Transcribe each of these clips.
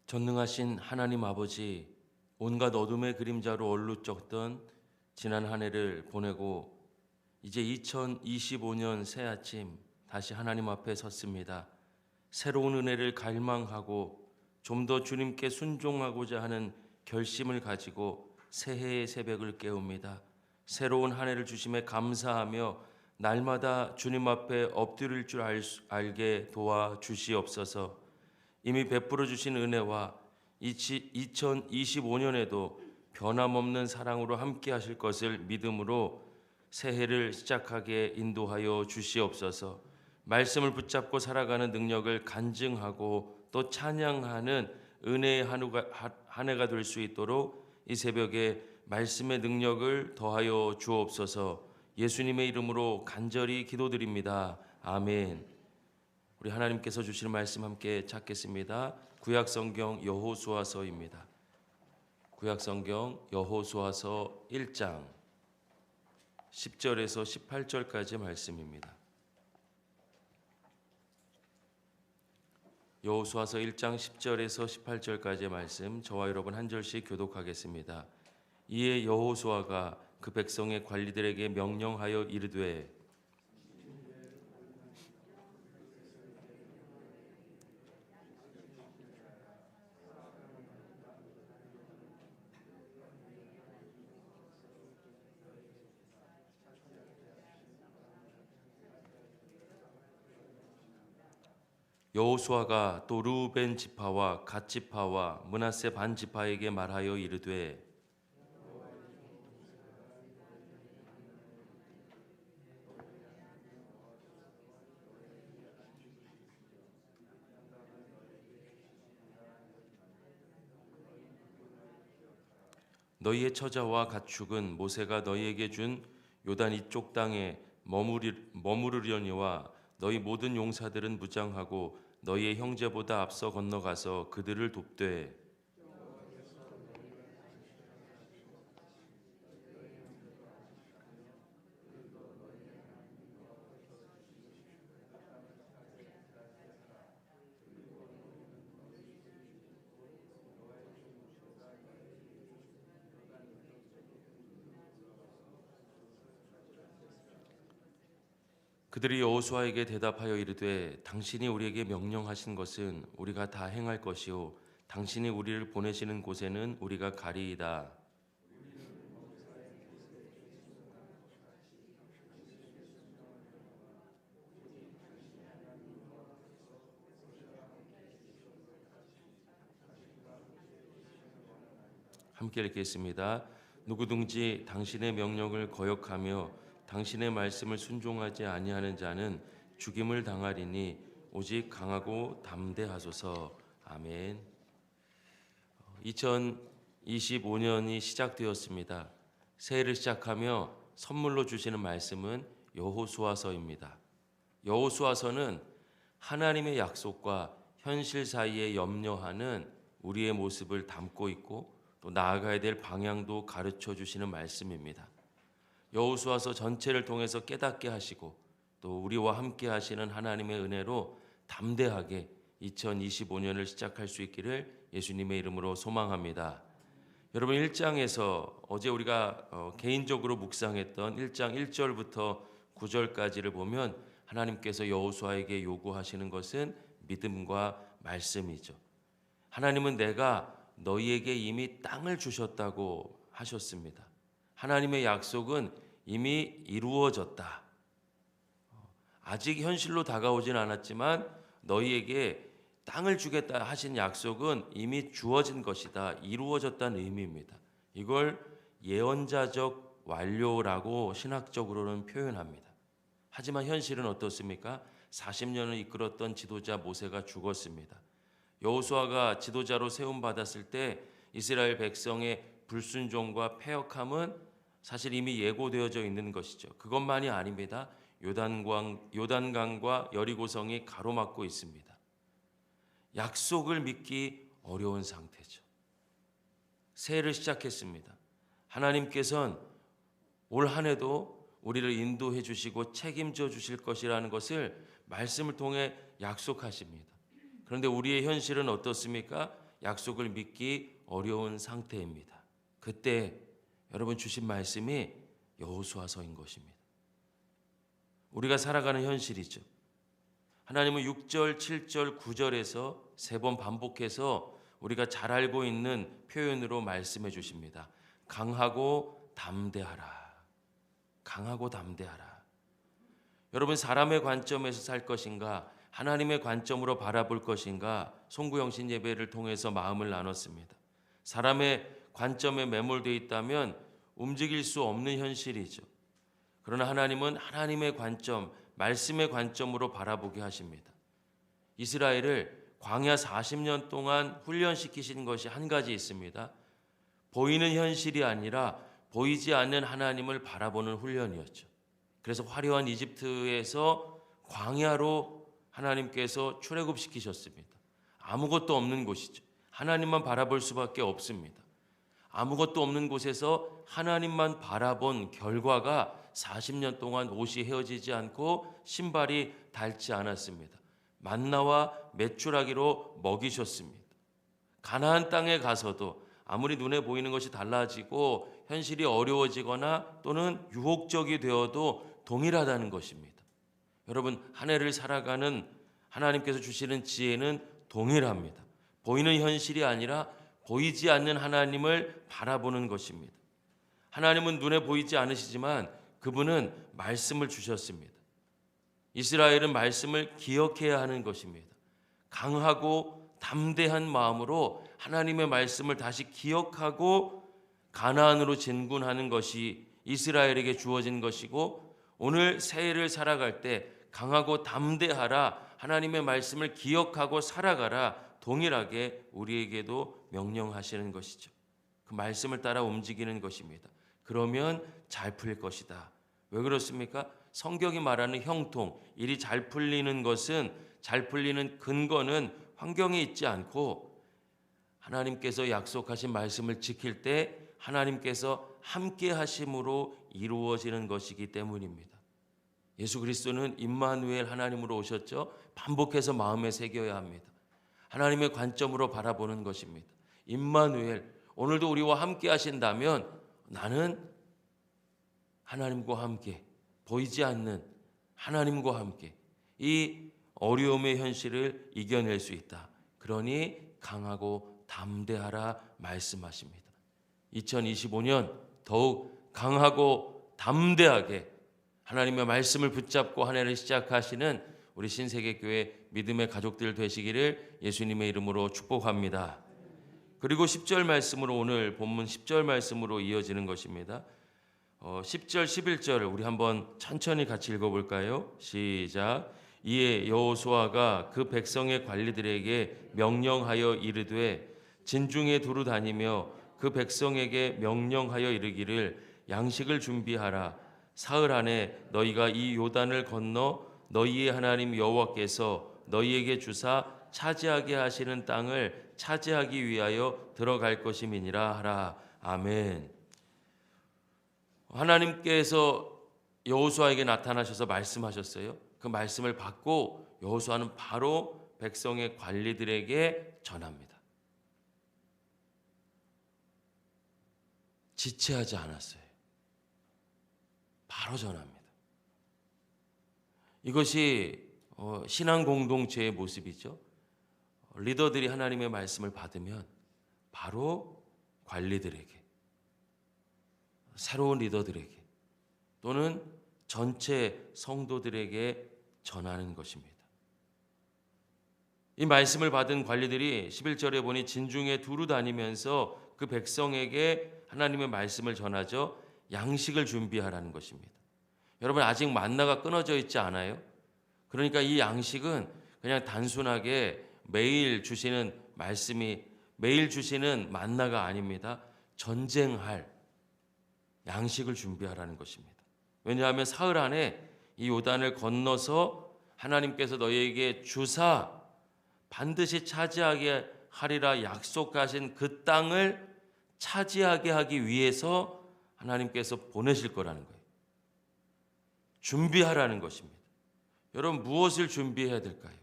전능하신 하나님 아버지, 온갖 어둠의 그림자로 얼룩졌던 지난 한 해를 보내고 이제 2025년 새 아침 다시 하나님 앞에 섰습니다. 새로운 은혜를 갈망하고 좀 더 주님께 순종하고자 하는 결심을 가지고 새해의 새벽을 깨웁니다. 새로운 한 해를 주심에 감사하며 날마다 주님 앞에 엎드릴 줄 알게 도와 주시옵소서. 이미 베풀어 주신 은혜와 2025년에도 변함없는 사랑으로 함께 하실 것을 믿음으로 새해를 시작하게 인도하여 주시옵소서. 말씀을 붙잡고 살아가는 능력을 간증하고 또 찬양하는 은혜의 한 해가 될 수 있도록 이 새벽에 말씀의 능력을 더하여 주옵소서. 예수님의 이름으로 간절히 기도드립니다. 아멘. 우리 하나님께서 주시는 말씀 함께 찾겠습니다. 구약성경 여호수아서입니다. 구약성경 여호수아서 1장 10절에서 18절까지 말씀입니다. 여호수아서 1장 10절에서 18절까지의 말씀, 저와 여러분 한 절씩 교독하겠습니다. 이에 여호수아가 그 백성의 관리들에게 명령하여 이르되 여호수아가 또 르우벤 지파와 갓 지파와 므낫세 반 지파에게 말하여 이르되 너희의 처자와 가축은 모세가 너희에게 준 요단 이쪽 땅에 머무르려니와 너희 모든 용사들은 무장하고 너희의 형제보다 앞서 건너가서 그들을 돕되 그들이 여호수아에게 대답하여 이르되 당신이 우리에게 명령하신 것은 우리가 다 행할 것이요 당신이 우리를 보내시는 곳에는 우리가 가리이다. 함께 읽겠습니다. 누구든지 당신의 명령을 거역하며 당신의 말씀을 순종하지 아니하는 자는 죽임을 당하리니 오직 강하고 담대하소서. 아멘. 2025년이 시작되었습니다. 새해를 시작하며 선물로 주시는 말씀은 여호수아서입니다. 여호수아서는 하나님의 약속과 현실 사이에 염려하는 우리의 모습을 담고 있고 또 나아가야 될 방향도 가르쳐 주시는 말씀입니다. 여호수아서 전체를 통해서 깨닫게 하시고 또 우리와 함께 하시는 하나님의 은혜로 담대하게 2025년을 시작할 수 있기를 예수님의 이름으로 소망합니다. 여러분 1장에서 어제 우리가 개인적으로 묵상했던 1장 1절부터 9절까지를 보면 하나님께서 여호수아에게 요구하시는 것은 믿음과 말씀이죠. 하나님은 내가 너희에게 이미 땅을 주셨다고 하셨습니다. 하나님의 약속은 이미 이루어졌다. 아직 현실로 다가오진 않았지만 너희에게 땅을 주겠다 하신 약속은 이미 주어진 것이다. 이루어졌다는 의미입니다. 이걸 예언자적 완료라고 신학적으로는 표현합니다. 하지만 현실은 어떻습니까? 40년을 이끌었던 지도자 모세가 죽었습니다. 여호수아가 지도자로 세움 받았을 때 이스라엘 백성의 불순종과 패역함은 사실 이미 예고되어져 있는 것이죠. 그것만이 아닙니다. 요단강과 여리고성이 가로막고 있습니다. 약속을 믿기 어려운 상태죠. 새해를 시작했습니다. 하나님께서는 올 한 해도 우리를 인도해 주시고 책임져 주실 것이라는 것을 말씀을 통해 약속하십니다. 그런데 우리의 현실은 어떻습니까? 약속을 믿기 어려운 상태입니다. 그때 여러분 주신 말씀이 여호수아서인 것입니다. 우리가 살아가는 현실이죠. 하나님은 6절, 7절, 9절에서 3번 반복해서 우리가 잘 알고 있는 표현으로 말씀해 주십니다. 강하고 담대하라. 강하고 담대하라. 여러분, 사람의 관점에서 살 것인가, 하나님의 관점으로 바라볼 것인가, 송구영신 예배를 통해서 마음을 나눴습니다. 사람의 관점에 매몰되어 있다면 움직일 수 없는 현실이죠. 그러나 하나님은 하나님의 관점, 말씀의 관점으로 바라보게 하십니다. 이스라엘을 광야 40년 동안 훈련시키신 것이 한 가지 있습니다. 보이는 현실이 아니라 보이지 않는 하나님을 바라보는 훈련이었죠. 그래서 화려한 이집트에서 광야로 하나님께서 출애굽시키셨습니다. 아무것도 없는 곳이죠. 하나님만 바라볼 수밖에 없습니다. 아무것도 없는 곳에서 하나님만 바라본 결과가 40년 동안 옷이 헤어지지 않고 신발이 닳지 않았습니다. 만나와 메추라기로 먹이셨습니다. 가나안 땅에 가서도 아무리 눈에 보이는 것이 달라지고 현실이 어려워지거나 또는 유혹적이 되어도 동일하다는 것입니다. 여러분, 한 해를 살아가는 하나님께서 주시는 지혜는 동일합니다. 보이는 현실이 아니라 보이지 않는 하나님을 바라보는 것입니다. 하나님은 눈에 보이지 않으시지만 그분은 말씀을 주셨습니다. 이스라엘은 말씀을 기억해야 하는 것입니다. 강하고 담대한 마음으로 하나님의 말씀을 다시 기억하고 가나안으로 진군하는 것이 이스라엘에게 주어진 것이고, 오늘 새해를 살아갈 때 강하고 담대하라, 하나님의 말씀을 기억하고 살아가라, 동일하게 우리에게도 명령하시는 것이죠. 그 말씀을 따라 움직이는 것입니다. 그러면 잘 풀릴 것이다. 왜 그렇습니까? 성경이 말하는 형통, 일이 잘 풀리는 것은, 잘 풀리는 근거는 환경에 있지 않고 하나님께서 약속하신 말씀을 지킬 때 하나님께서 함께 하심으로 이루어지는 것이기 때문입니다. 예수 그리스도는 임마누엘, 하나님으로 오셨죠. 반복해서 마음에 새겨야 합니다. 하나님의 관점으로 바라보는 것입니다. 임마누엘, 오늘도 우리와 함께 하신다면 나는 하나님과 함께, 보이지 않는 하나님과 함께 이 어려움의 현실을 이겨낼 수 있다. 그러니 강하고 담대하라 말씀하십니다. 2025년 더욱 강하고 담대하게 하나님의 말씀을 붙잡고 한 해를 시작하시는 우리 신세계교회 믿음의 가족들 되시기를 예수님의 이름으로 축복합니다. 그리고 10절 말씀으로, 오늘 본문 10절 말씀으로 이어지는 것입니다. 10절 11절을 우리 한번 천천히 같이 읽어볼까요? 시작. 이에 여호수아가 그 백성의 관리들에게 명령하여 이르되 진중에 두루 다니며 그 백성에게 명령하여 이르기를 양식을 준비하라. 사흘 안에 너희가 이 요단을 건너 너희의 하나님 여호와께서 너희에게 주사 차지하게 하시는 땅을 차지하기 위하여 들어갈 것임이니라 하라. 아멘. 하나님께서 여호수아에게 나타나셔서 말씀하셨어요. 그 말씀을 받고 여호수아는 바로 백성의 관리들에게 전합니다. 지체하지 않았어요. 바로 전합니다. 이것이 신앙 공동체의 모습이죠. 리더들이 하나님의 말씀을 받으면 바로 관리들에게, 새로운 리더들에게 또는 전체 성도들에게 전하는 것입니다. 이 말씀을 받은 관리들이 11절에 보니 진중에 두루 다니면서 그 백성에게 하나님의 말씀을 전하죠. 양식을 준비하라는 것입니다. 여러분, 아직 만나가 끊어져 있지 않아요? 그러니까 이 양식은 그냥 단순하게 매일 주시는 말씀이, 매일 주시는 만나가 아닙니다. 전쟁할 양식을 준비하라는 것입니다. 왜냐하면 사흘 안에 이 요단을 건너서 하나님께서 너희에게 주사 반드시 차지하게 하리라 약속하신 그 땅을 차지하게 하기 위해서 하나님께서 보내실 거라는 거예요. 준비하라는 것입니다. 여러분, 무엇을 준비해야 될까요?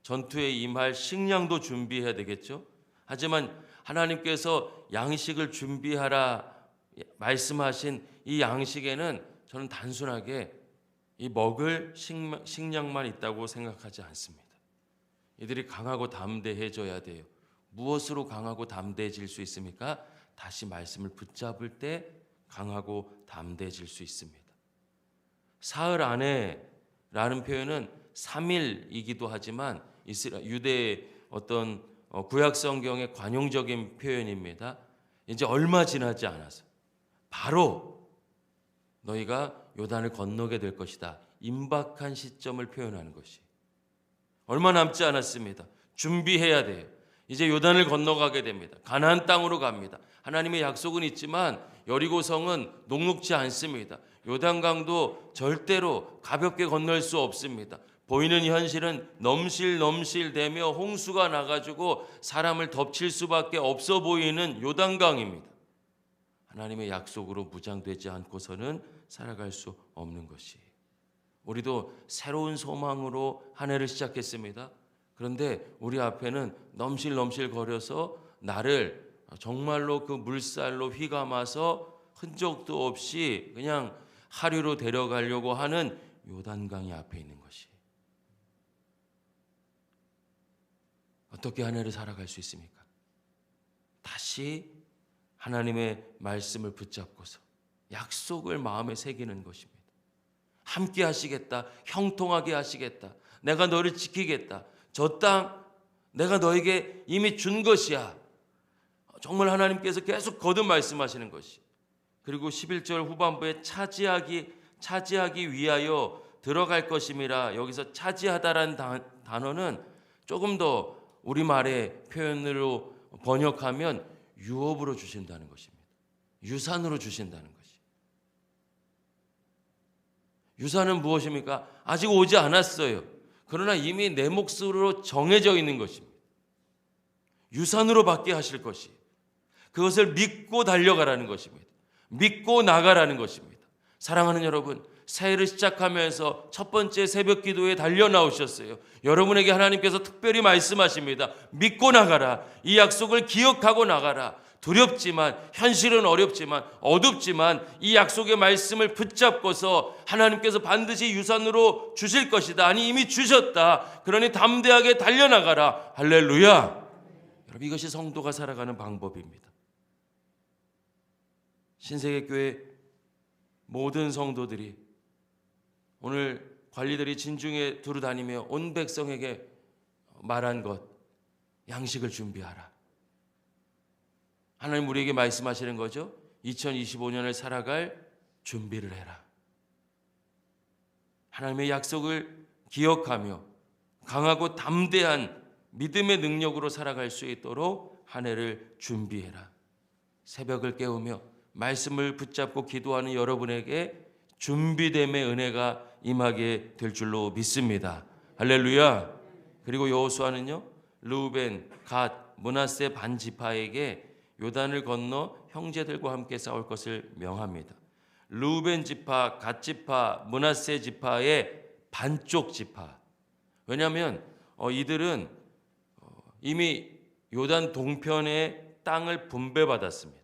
전투에 임할 식량도 준비해야 되겠죠? 하지만 하나님께서 양식을 준비하라 말씀하신 이 양식에는 저는 단순하게 이 먹을 식량만 있다고 생각하지 않습니다. 이들이 강하고 담대해져야 돼요. 무엇으로 강하고 담대해질 수 있습니까? 다시 말씀을 붙잡을 때 강하고 담대해질 수 있습니다. 사흘 안에라는 표현은 3일이기도 하지만 유대의 어떤 구약 성경의 관용적인 표현입니다. 이제 얼마 지나지 않아서 바로 너희가 요단을 건너게 될 것이다. 임박한 시점을 표현하는 것이 얼마 남지 않았습니다. 준비해야 돼요. 이제 요단을 건너가게 됩니다. 가나안 땅으로 갑니다. 하나님의 약속은 있지만 여리고성은 녹록지 않습니다. 요단강도 절대로 가볍게 건널 수 없습니다. 보이는 현실은 넘실넘실대며 홍수가 나가지고 사람을 덮칠 수밖에 없어 보이는 요단강입니다. 하나님의 약속으로 무장되지 않고서는 살아갈 수 없는 것이. 우리도 새로운 소망으로 한 해를 시작했습니다. 그런데 우리 앞에는 넘실넘실 거려서 나를 정말로 그 물살로 휘감아서 흔적도 없이 그냥 하류로 데려가려고 하는 요단강이 앞에 있는 것이. 어떻게 한 해를 살아갈 수 있습니까? 다시 하나님의 말씀을 붙잡고서 약속을 마음에 새기는 것입니다. 함께 하시겠다. 형통하게 하시겠다. 내가 너를 지키겠다. 저 땅 내가 너에게 이미 준 것이야. 정말 하나님께서 계속 거듭 말씀하시는 것이. 그리고 11절 후반부에 차지하기 위하여 들어갈 것임이라. 여기서 차지하다라는 단어는 조금 더 우리말의 표현으로 번역하면 유업으로 주신다는 것입니다. 유산으로 주신다는 것이. 유산은 무엇입니까? 아직 오지 않았어요. 그러나 이미 내 몫으로 정해져 있는 것입니다. 유산으로 받게 하실 것이. 그것을 믿고 달려가라는 것입니다. 믿고 나가라는 것입니다. 사랑하는 여러분, 새해를 시작하면서 첫 번째 새벽 기도에 달려 나오셨어요. 여러분에게 하나님께서 특별히 말씀하십니다. 믿고 나가라. 이 약속을 기억하고 나가라. 두렵지만, 현실은 어렵지만, 어둡지만 이 약속의 말씀을 붙잡고서 하나님께서 반드시 유산으로 주실 것이다. 아니 이미 주셨다. 그러니 담대하게 달려나가라. 할렐루야. 여러분, 이것이 성도가 살아가는 방법입니다. 신세계교회 모든 성도들이 오늘 관리들이 진중에 두루 다니며 온 백성에게 말한 것, 양식을 준비하라. 하나님 우리에게 말씀하시는 거죠. 2025년을 살아갈 준비를 해라. 하나님의 약속을 기억하며 강하고 담대한 믿음의 능력으로 살아갈 수 있도록 한 해를 준비해라. 새벽을 깨우며 말씀을 붙잡고 기도하는 여러분에게 준비됨의 은혜가 임하게 될 줄로 믿습니다. 할렐루야. 그리고 여호수아는요, 르우벤, 갓, 므낫세 반지파에게 요단을 건너 형제들과 함께 싸울 것을 명합니다. 르우벤 지파, 갓 지파, 므낫세 지파의 반쪽 지파. 왜냐하면 이들은 이미 요단 동편의 땅을 분배받았습니다.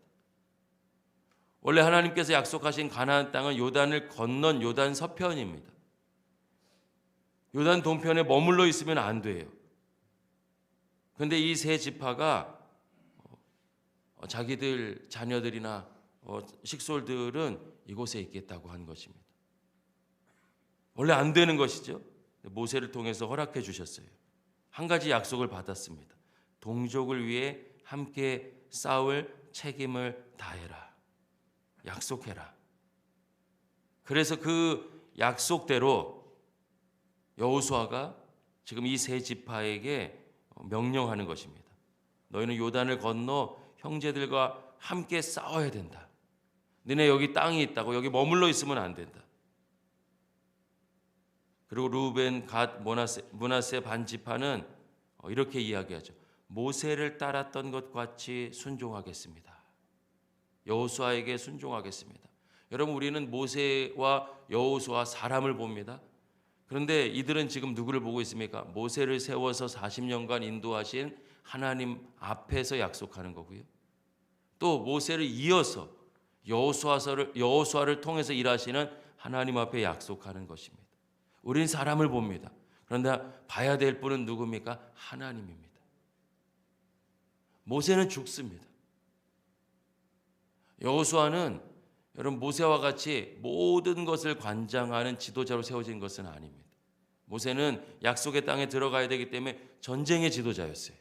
원래 하나님께서 약속하신 가나안 땅은 요단을 건넌 요단 서편입니다. 요단 동편에 머물러 있으면 안 돼요. 그런데 이 세 지파가 자기들 자녀들이나 식솔들은 이곳에 있겠다고 한 것입니다. 원래 안 되는 것이죠. 모세를 통해서 허락해 주셨어요. 한 가지 약속을 받았습니다. 동족을 위해 함께 싸울 책임을 다해라. 약속해라. 그래서 그 약속대로 여호수아가 지금 이 세 지파에게 명령하는 것입니다. 너희는 요단을 건너 형제들과 함께 싸워야 된다. 너네 여기 땅이 있다고 여기 머물러 있으면 안 된다. 그리고 르우벤, 갓, 므낫세 반지파는 이렇게 이야기하죠. 모세를 따랐던 것 같이 순종하겠습니다. 여호수아에게 순종하겠습니다. 여러분, 우리는 모세와 여호수아 사람을 봅니다. 그런데 이들은 지금 누구를 보고 있습니까? 모세를 세워서 40년간 인도하신 하나님 앞에서 약속하는 거고요. 또 모세를 이어서 여호수아를 통해서 일하시는 하나님 앞에 약속하는 것입니다. 우린 사람을 봅니다. 그런데 봐야 될 분은 누굽니까? 하나님입니다. 모세는 죽습니다. 여호수아는 여러분 모세와 같이 모든 것을 관장하는 지도자로 세워진 것은 아닙니다. 모세는 약속의 땅에 들어가야 되기 때문에 전쟁의 지도자였어요.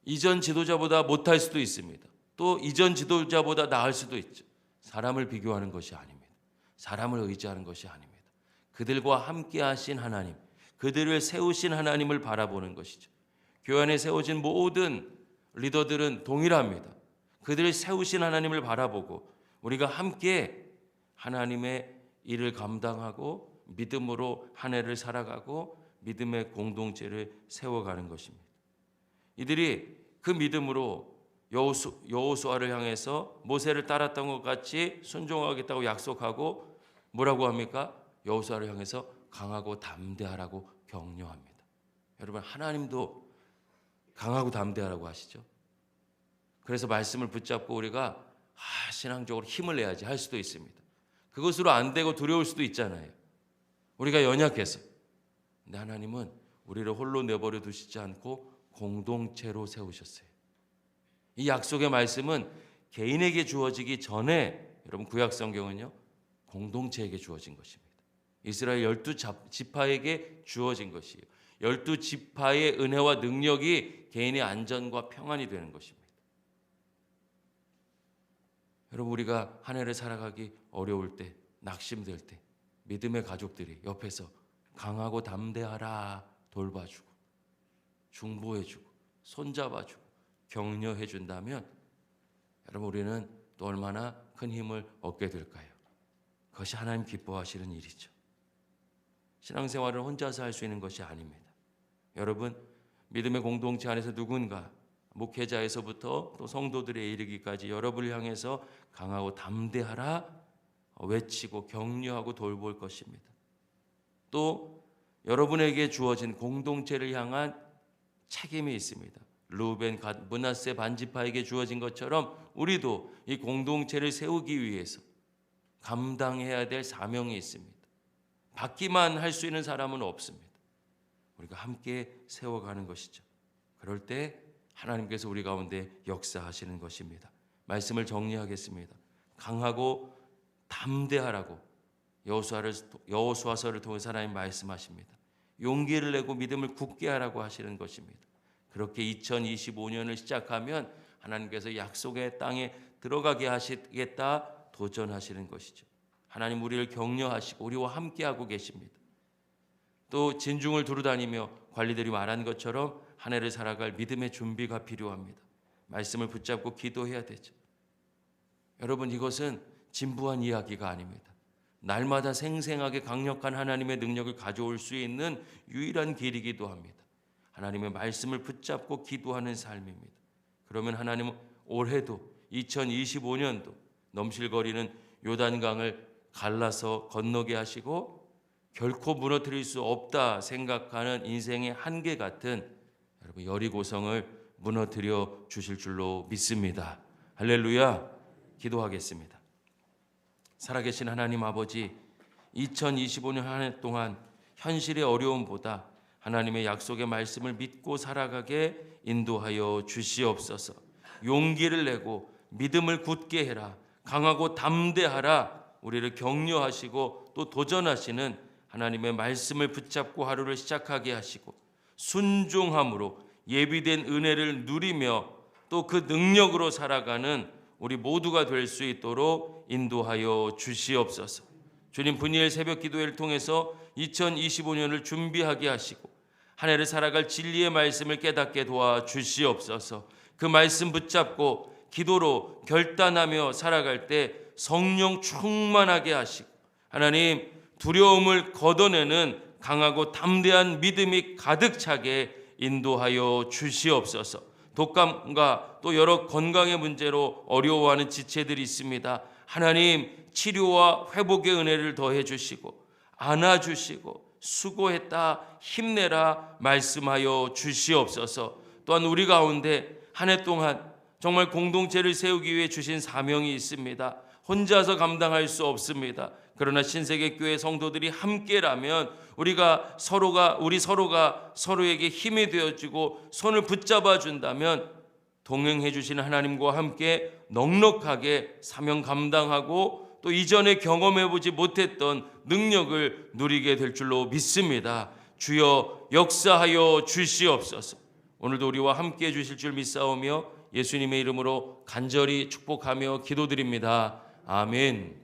이전 지도자보다 못할 수도 있습니다. 또 이전 지도자보다 나을 수도 있죠. 사람을 비교하는 것이 아닙니다. 사람을 의지하는 것이 아닙니다. 그들과 함께 하신 하나님, 그들을 세우신 하나님을 바라보는 것이죠. 교회 안에 세워진 모든 리더들은 동일합니다. 그들을 세우신 하나님을 바라보고 우리가 함께 하나님의 일을 감당하고 믿음으로 한 해를 살아가고 믿음의 공동체를 세워가는 것입니다. 이들이 그 믿음으로 여호수아를 향해서 모세를 따랐던 것 같이 순종하겠다고 약속하고 뭐라고 합니까? 여호수아를 향해서 강하고 담대하라고 격려합니다. 여러분, 하나님도 강하고 담대하라고 하시죠. 그래서 말씀을 붙잡고 우리가 신앙적으로 힘을 내야지 할 수도 있습니다. 그것으로 안 되고 두려울 수도 있잖아요. 우리가 연약해서. 근데 하나님은 우리를 홀로 내버려 두시지 않고 공동체로 세우셨어요. 이 약속의 말씀은 개인에게 주어지기 전에 여러분 구약 성경은요 공동체에게 주어진 것입니다. 이스라엘 12지파에게 주어진 것이에요. 12지파의 은혜와 능력이 개인의 안전과 평안이 되는 것입니다. 여러분, 우리가 한 해를 살아가기 어려울 때, 낙심될 때 믿음의 가족들이 옆에서 강하고 담대하라 돌봐주고 중보해주고 손잡아주고 격려해준다면 여러분, 우리는 또 얼마나 큰 힘을 얻게 될까요? 그것이 하나님 기뻐하시는 일이죠. 신앙생활을 혼자서 할 수 있는 것이 아닙니다. 여러분, 믿음의 공동체 안에서 누군가 목회자에서부터 또 성도들에 이르기까지 여러분을 향해서 강하고 담대하라 외치고 격려하고 돌볼 것입니다. 또 여러분에게 주어진 공동체를 향한 책임이 있습니다. 루벤, 갓, 므낫세 반지파에게 주어진 것처럼 우리도 이 공동체를 세우기 위해서 감당해야 될 사명이 있습니다. 받기만 할 수 있는 사람은 없습니다. 우리가 함께 세워가는 것이죠. 그럴 때 하나님께서 우리 가운데 역사하시는 것입니다. 말씀을 정리하겠습니다. 강하고 담대하라고 여호수아서를 통해서 하나님 말씀하십니다. 용기를 내고 믿음을 굳게 하라고 하시는 것입니다. 그렇게 2025년을 시작하면 하나님께서 약속의 땅에 들어가게 하시겠다 도전하시는 것이죠. 하나님 우리를 격려하시고 우리와 함께하고 계십니다. 또 진중을 두루다니며 관리들이 말한 것처럼 한 해를 살아갈 믿음의 준비가 필요합니다. 말씀을 붙잡고 기도해야 되죠. 여러분, 이것은 진부한 이야기가 아닙니다. 날마다 생생하게 강력한 하나님의 능력을 가져올 수 있는 유일한 길이기도 합니다. 하나님의 말씀을 붙잡고 기도하는 삶입니다. 그러면 하나님은 올해도 2025년도 넘실거리는 요단강을 갈라서 건너게 하시고 결코 무너뜨릴 수 없다 생각하는 인생의 한계 같은 여러분 여리고성을 무너뜨려 주실 줄로 믿습니다. 할렐루야. 기도하겠습니다. 살아계신 하나님 아버지, 2025년 한 해 동안 현실의 어려움보다 하나님의 약속의 말씀을 믿고 살아가게 인도하여 주시옵소서. 용기를 내고 믿음을 굳게 해라. 강하고 담대하라. 우리를 격려하시고 또 도전하시는 하나님의 말씀을 붙잡고 하루를 시작하게 하시고 순종함으로 예비된 은혜를 누리며 또 그 능력으로 살아가는 우리 모두가 될 수 있도록 인도하여 주시옵소서. 주님, 분이엘 새벽 기도회를 통해서 2025년을 준비하게 하시고 한 해를 살아갈 진리의 말씀을 깨닫게 도와 주시옵소서. 그 말씀 붙잡고 기도로 결단하며 살아갈 때 성령 충만하게 하시고 하나님 두려움을 걷어내는 강하고 담대한 믿음이 가득 차게 인도하여 주시옵소서. 독감과 또 여러 건강의 문제로 어려워하는 지체들이 있습니다. 하나님 치료와 회복의 은혜를 더해 주시고 안아주시고 수고했다, 힘내라 말씀하여 주시옵소서. 또한 우리 가운데 한 해 동안 정말 공동체를 세우기 위해 주신 사명이 있습니다. 혼자서 감당할 수 없습니다. 그러나 신세계교회 성도들이 함께라면 우리 서로가 서로에게 힘이 되어주고 손을 붙잡아 준다면 동행해 주시는 하나님과 함께 넉넉하게 사명 감당하고 또 이전에 경험해 보지 못했던 능력을 누리게 될 줄로 믿습니다. 주여 역사하여 주시옵소서. 오늘도 우리와 함께 해 주실 줄 믿사오며 예수님의 이름으로 간절히 축복하며 기도드립니다. 아멘.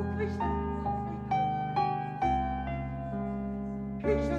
그 귀신